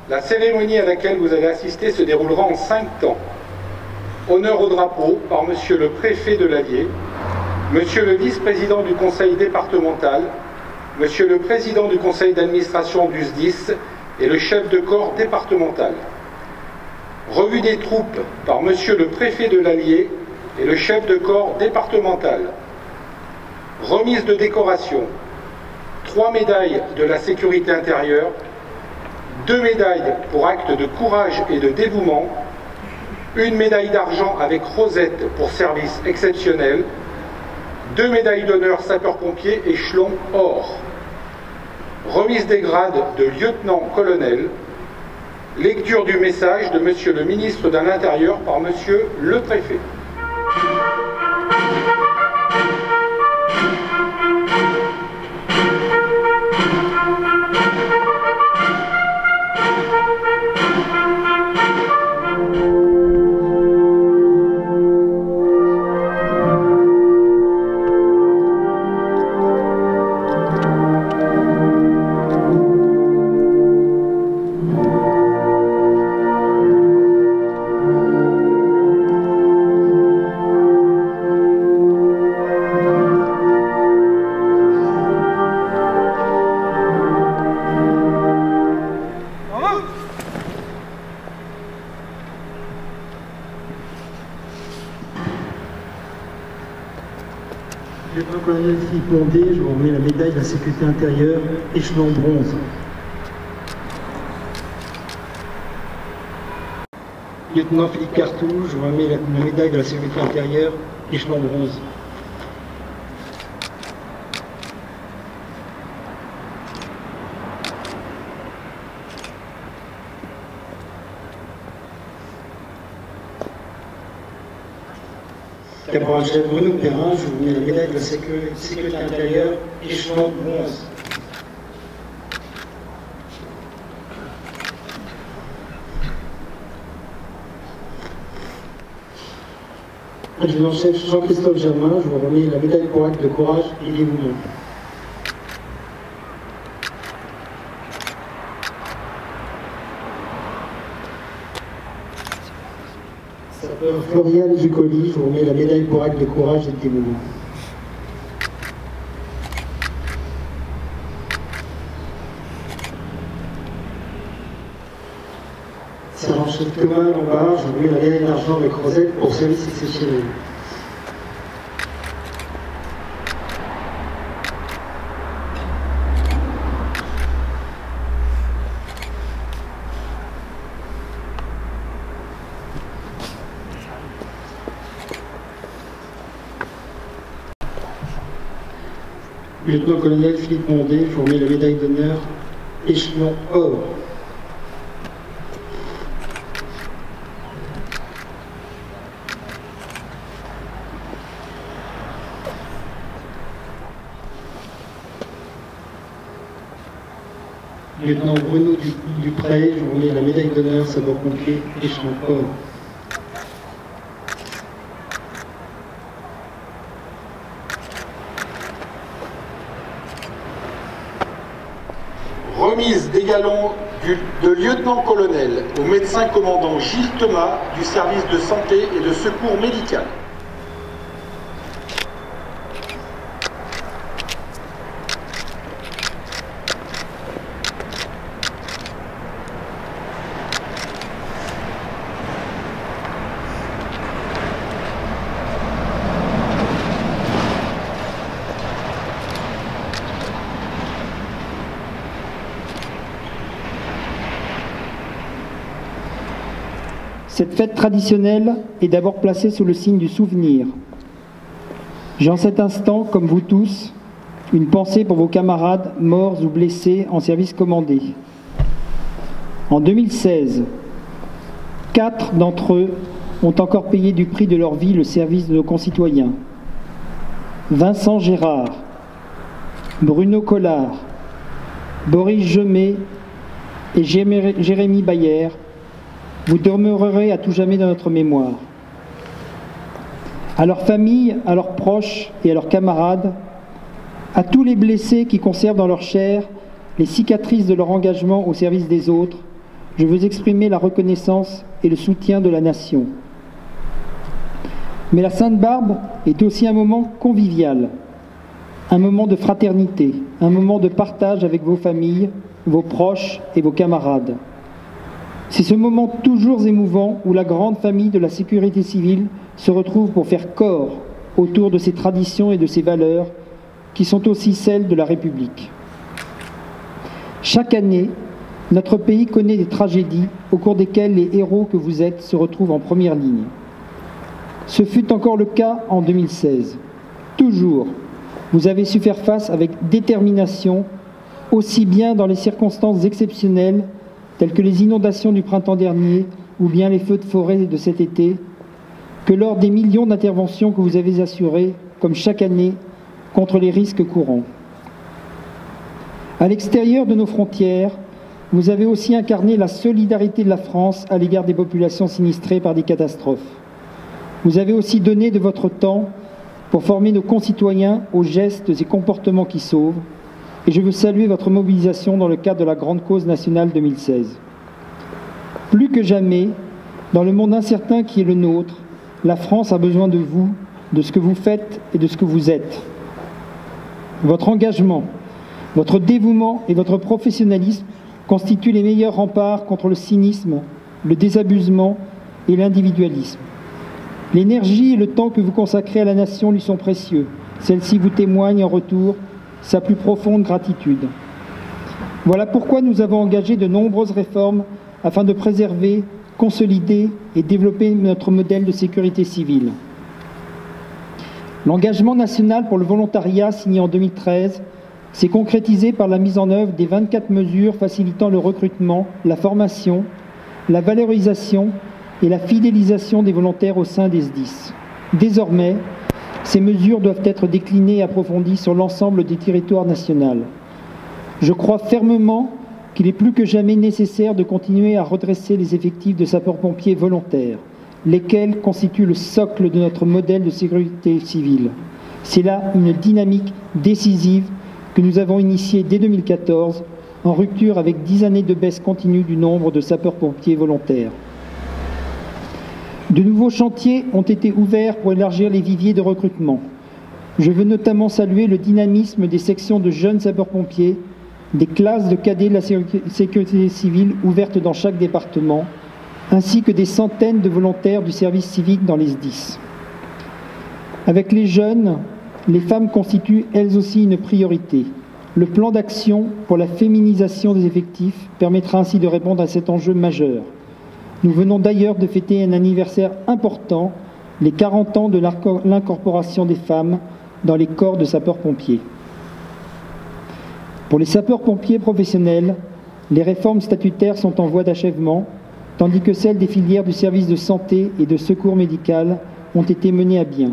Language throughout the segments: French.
La cérémonie à laquelle vous allez assister se déroulera en 5 temps. Honneur au drapeau par Monsieur le préfet de l'Allier, Monsieur le vice-président du conseil départemental, Monsieur le président du conseil d'administration du SDIS et le chef de corps départemental. Revue des troupes par Monsieur le préfet de l'Allier et le chef de corps départemental. Remise de décoration. 3 médailles de la sécurité intérieure, 2 médailles pour acte de courage et de dévouement, 1 médaille d'argent avec rosette pour service exceptionnel, 2 médailles d'honneur sapeur-pompier échelon or. Remise des grades de lieutenant-colonel. Lecture du message de Monsieur le ministre de l'Intérieur par Monsieur le préfet. Lieutenant-colonel Philippe Mondé, je vous remets la médaille de la sécurité intérieure, échelon bronze. Lieutenant Philippe Cartou, je vous remets la médaille de la sécurité intérieure, échelon bronze. Caporal-chef Bruno Perrin, je vous mets la médaille de la sécurité intérieure, échelon bronze. Adjudant-chef Jean-Christophe Germain, je vous remets la médaille pour acte de courage et dévouement. Florian Ducoli, je vous remets la médaille pour acte de courage et de dévouement. Sergent-chef Thomas Lombard, je vous remets la médaille d'argent avec rosette pour service exceptionnel. Lieutenant-colonel Philippe Mondé, je vous remets la médaille d'honneur, échelon or. Lieutenant Bruno Dupré, je vous remets la médaille d'honneur, sapeur-pompier, échelon or. Remise des galons de lieutenant-colonel au médecin commandant Gilles Thomas du service de santé et de secours médical. Cette fête traditionnelle est d'abord placée sous le signe du souvenir. J'ai en cet instant, comme vous tous, une pensée pour vos camarades morts ou blessés en service commandé. En 2016, 4 d'entre eux ont encore payé du prix de leur vie le service de nos concitoyens. Vincent Gérard, Bruno Collard, Boris Gemet et Jérémy Bayer, vous demeurerez à tout jamais dans notre mémoire. À leurs familles, à leurs proches et à leurs camarades, à tous les blessés qui conservent dans leur chair les cicatrices de leur engagement au service des autres, je veux exprimer la reconnaissance et le soutien de la nation. Mais la Sainte-Barbe est aussi un moment convivial, un moment de fraternité, un moment de partage avec vos familles, vos proches et vos camarades. C'est ce moment toujours émouvant où la grande famille de la sécurité civile se retrouve pour faire corps autour de ses traditions et de ses valeurs qui sont aussi celles de la République. Chaque année, notre pays connaît des tragédies au cours desquelles les héros que vous êtes se retrouvent en première ligne. Ce fut encore le cas en 2016. Toujours, vous avez su faire face avec détermination, aussi bien dans les circonstances exceptionnelles, telles que les inondations du printemps dernier ou bien les feux de forêt de cet été, que lors des millions d'interventions que vous avez assurées, comme chaque année, contre les risques courants. À l'extérieur de nos frontières, vous avez aussi incarné la solidarité de la France à l'égard des populations sinistrées par des catastrophes. Vous avez aussi donné de votre temps pour former nos concitoyens aux gestes et comportements qui sauvent, et je veux saluer votre mobilisation dans le cadre de la Grande Cause nationale 2016. Plus que jamais, dans le monde incertain qui est le nôtre, la France a besoin de vous, de ce que vous faites et de ce que vous êtes. Votre engagement, votre dévouement et votre professionnalisme constituent les meilleurs remparts contre le cynisme, le désabusement et l'individualisme. L'énergie et le temps que vous consacrez à la nation lui sont précieux. Celle-ci vous témoigne en retour sa plus profonde gratitude. Voilà pourquoi nous avons engagé de nombreuses réformes afin de préserver, consolider et développer notre modèle de sécurité civile. L'engagement national pour le volontariat signé en 2013 s'est concrétisé par la mise en œuvre des 24 mesures facilitant le recrutement, la formation, la valorisation et la fidélisation des volontaires au sein des SDIS. Désormais, ces mesures doivent être déclinées et approfondies sur l'ensemble des territoires nationaux. Je crois fermement qu'il est plus que jamais nécessaire de continuer à redresser les effectifs de sapeurs-pompiers volontaires, lesquels constituent le socle de notre modèle de sécurité civile. C'est là une dynamique décisive que nous avons initiée dès 2014, en rupture avec 10 années de baisse continue du nombre de sapeurs-pompiers volontaires. De nouveaux chantiers ont été ouverts pour élargir les viviers de recrutement. Je veux notamment saluer le dynamisme des sections de jeunes sapeurs-pompiers, des classes de cadets de la sécurité civile ouvertes dans chaque département, ainsi que des centaines de volontaires du service civique dans les SDIS. Avec les jeunes, les femmes constituent elles aussi une priorité. Le plan d'action pour la féminisation des effectifs permettra ainsi de répondre à cet enjeu majeur. Nous venons d'ailleurs de fêter un anniversaire important, les 40 ans de l'incorporation des femmes dans les corps de sapeurs-pompiers. Pour les sapeurs-pompiers professionnels, les réformes statutaires sont en voie d'achèvement, tandis que celles des filières du service de santé et de secours médical ont été menées à bien.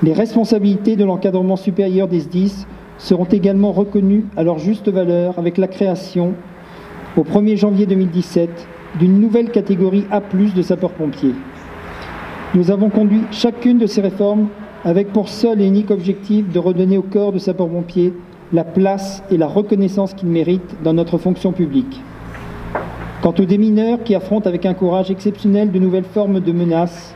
Les responsabilités de l'encadrement supérieur des SDIS seront également reconnues à leur juste valeur avec la création, au 1er janvier 2017, d'une nouvelle catégorie A+ de sapeurs-pompiers. Nous avons conduit chacune de ces réformes avec pour seul et unique objectif de redonner au corps de sapeurs-pompiers la place et la reconnaissance qu'il mérite dans notre fonction publique. Quant aux démineurs qui affrontent avec un courage exceptionnel de nouvelles formes de menaces,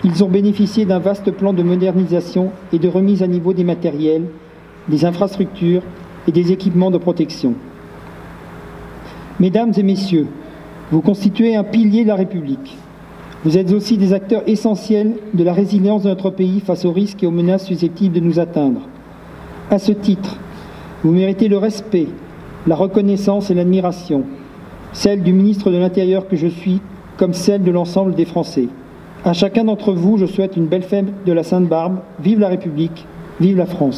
ils ont bénéficié d'un vaste plan de modernisation et de remise à niveau des matériels, des infrastructures et des équipements de protection. Mesdames et messieurs, vous constituez un pilier de la République. Vous êtes aussi des acteurs essentiels de la résilience de notre pays face aux risques et aux menaces susceptibles de nous atteindre. À ce titre, vous méritez le respect, la reconnaissance et l'admiration, celle du ministre de l'Intérieur que je suis, comme celle de l'ensemble des Français. À chacun d'entre vous, je souhaite une belle fête de la Sainte-Barbe. Vive la République, vive la France.